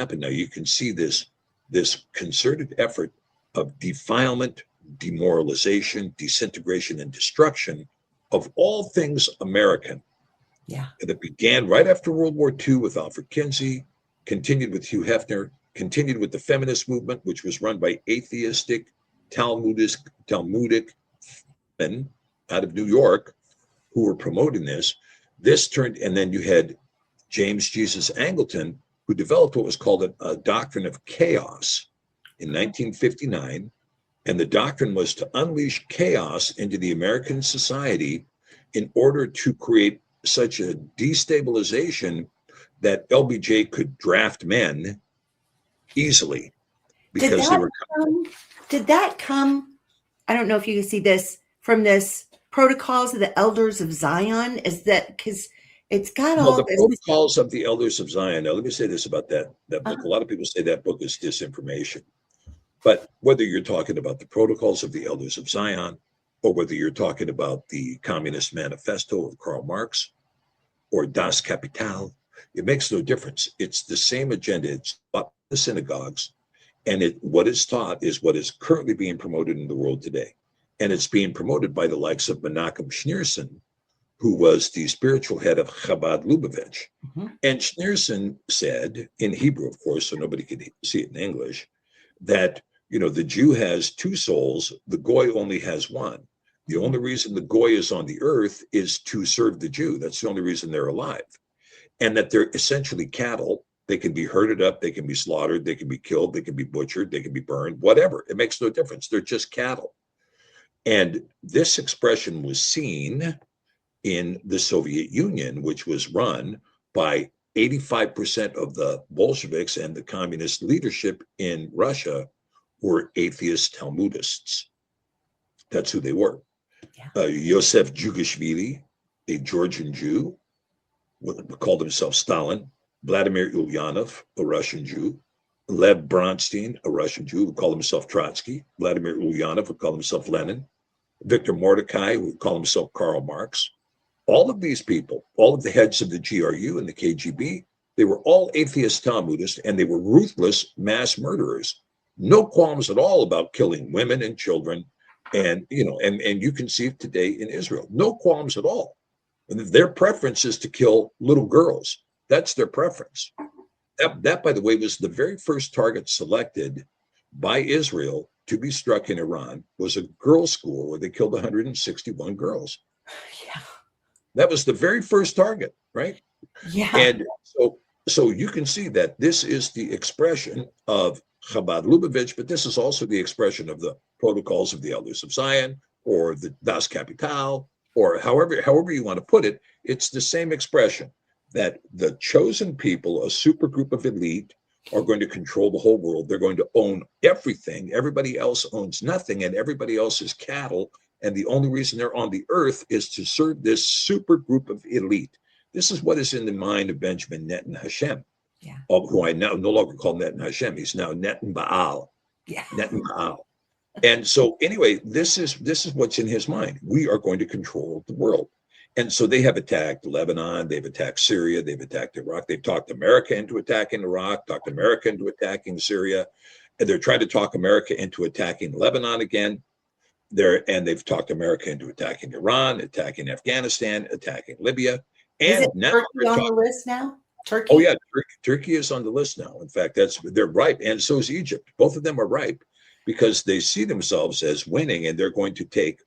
happened. Now you can see this concerted effort of defilement, demoralization, disintegration, and destruction of all things American. Yeah. That began right after World War II with Alfred Kinsey, continued with Hugh Hefner, continued with the feminist movement, which was run by atheistic, Talmudic men out of New York who were promoting this. This turned, and then you had James Jesus Angleton, who developed what was called a Doctrine of Chaos in 1959. And the doctrine was to unleash chaos into the American society in order to create such a destabilization that LBJ could draft men easily because they were. Did that come? I don't know if you can see this from this Protocols of the Elders of Zion. Is that because it's got all the this? Protocols of the Elders of Zion. Now, let me say this about that book. A lot of people say that book is disinformation. But whether you're talking about the Protocols of the Elders of Zion, or whether you're talking about the Communist Manifesto of Karl Marx, or Das Kapital, it makes no difference. It's the same agenda. It's taught in the synagogues, and what is taught is what is currently being promoted in the world today. And it's being promoted by the likes of Menachem Schneerson, who was the spiritual head of Chabad Lubavitch. Mm-hmm. And Schneerson said, in Hebrew, of course, so nobody could see it in English, that the Jew has two souls, the Goy only has one. The only reason the Goy is on the earth is to serve the Jew. That's the only reason they're alive. And that they're essentially cattle. They can be herded up, they can be slaughtered, they can be killed, they can be butchered, they can be burned, whatever. It makes no difference. They're just cattle. And this expression was seen in the Soviet Union, which was run by 85% of the Bolsheviks, and the communist leadership in Russia were atheist Talmudists. That's who they were. Yeah. Yosef Jugashvili, a Georgian Jew, called himself Stalin. Vladimir Ulyanov, a Russian Jew. Lev Bronstein, a Russian Jew, who called himself Trotsky. Vladimir Ulyanov, who called himself Lenin. Victor Mordecai, who called himself Karl Marx. All of these people, all of the heads of the GRU and the KGB, they were all atheist Talmudists, and they were ruthless mass murderers. No qualms at all about killing women and children. And, and you can see it today in Israel. No qualms at all. And their preference is to kill little girls. That's their preference. That, by the way, was the very first target selected by Israel to be struck in Iran, was a girls' school where they killed 161 girls. Yeah. That was the very first target, right? Yeah. And so you can see that this is the expression of Chabad Lubavitch, but this is also the expression of the Protocols of the Elders of Zion, or the Das Kapital, or however you want to put it. It's the same expression that the chosen people, a super group of elite, are going to control the whole world. They're going to own everything. Everybody else owns nothing, and everybody else is cattle. And the only reason they're on the earth is to serve this super group of elite. This is what is in the mind of Benjamin Netan Hashem, who I now no longer call Netan Hashem. He's now Netan Baal. Yeah. Netan Baal. And so anyway, this is what's in his mind. We are going to control the world. And so they have attacked Lebanon, they've attacked Syria, they've attacked Iraq, they've talked America into attacking Iraq, talked America into attacking Syria, and they're trying to talk America into attacking Lebanon again. They've talked America into attacking Iran, attacking Afghanistan, attacking Libya. And is it now Turkey on the list now? Turkey? Oh yeah, Turkey is on the list now. In fact, they're ripe, and so is Egypt. Both of them are ripe because they see themselves as winning, and they're going to take.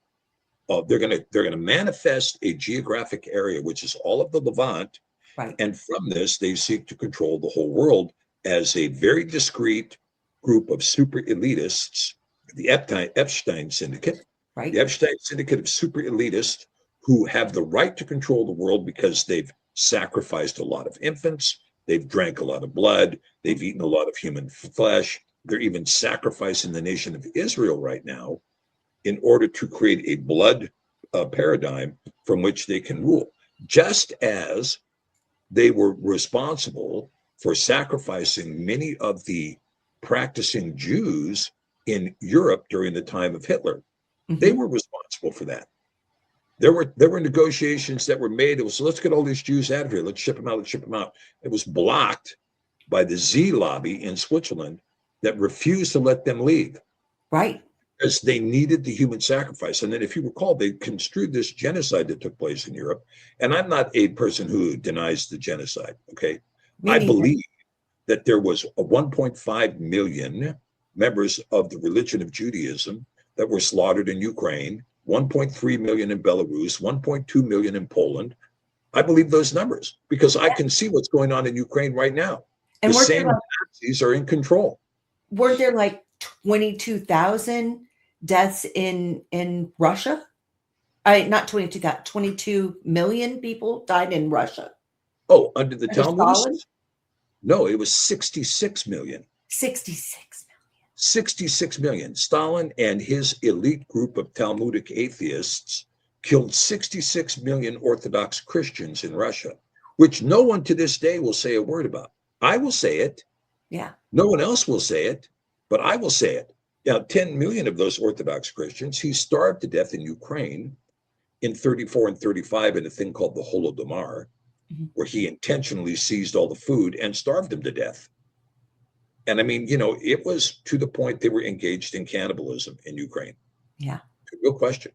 They're going to manifest a geographic area, which is all of the Levant, right. And from this, they seek to control the whole world as a very discrete group of super elitists, the Epstein Syndicate, right. The Epstein Syndicate of super elitists who have the right to control the world because they've sacrificed a lot of infants, they've drank a lot of blood, they've eaten a lot of human flesh. They're even sacrificing the nation of Israel right now in order to create a blood paradigm from which they can rule, just as they were responsible for sacrificing many of the practicing Jews in Europe during the time of Hitler. Mm-hmm. They were responsible for that. There were negotiations that were made. It was, let's get all these Jews out of here. Let's ship them out. It was blocked by the Z lobby in Switzerland that refused to let them leave Right. because they needed the human sacrifice. And then, if you recall, they construed this genocide that took place in Europe. And I'm not a person who denies the genocide. Okay. Me I neither. believe that there was a 1.5 million members of the religion of Judaism that were slaughtered in Ukraine, 1.3 million in Belarus, 1.2 million in Poland. I believe those numbers because I can see what's going on in Ukraine right now. The And same Nazis are in control. weren't there like 22,000 deaths in Russia? Not 22,000, 22 million people died in Russia. Oh, under the Under Talmudists? Stalin? No, it was 66 million. 66 million. 66 million. Stalin and his elite group of Talmudic atheists killed 66 million Orthodox Christians in Russia, which no one to this day will say a word about. I will say it. Yeah. No one else will say it, but I will say it. Now, 10 million of those Orthodox Christians, he starved to death in Ukraine in 34 and 35 in a thing called the Holodomor, where he intentionally seized all the food and starved them to death. And I mean, it was to the point they were engaged in cannibalism in Ukraine. Yeah. Real question.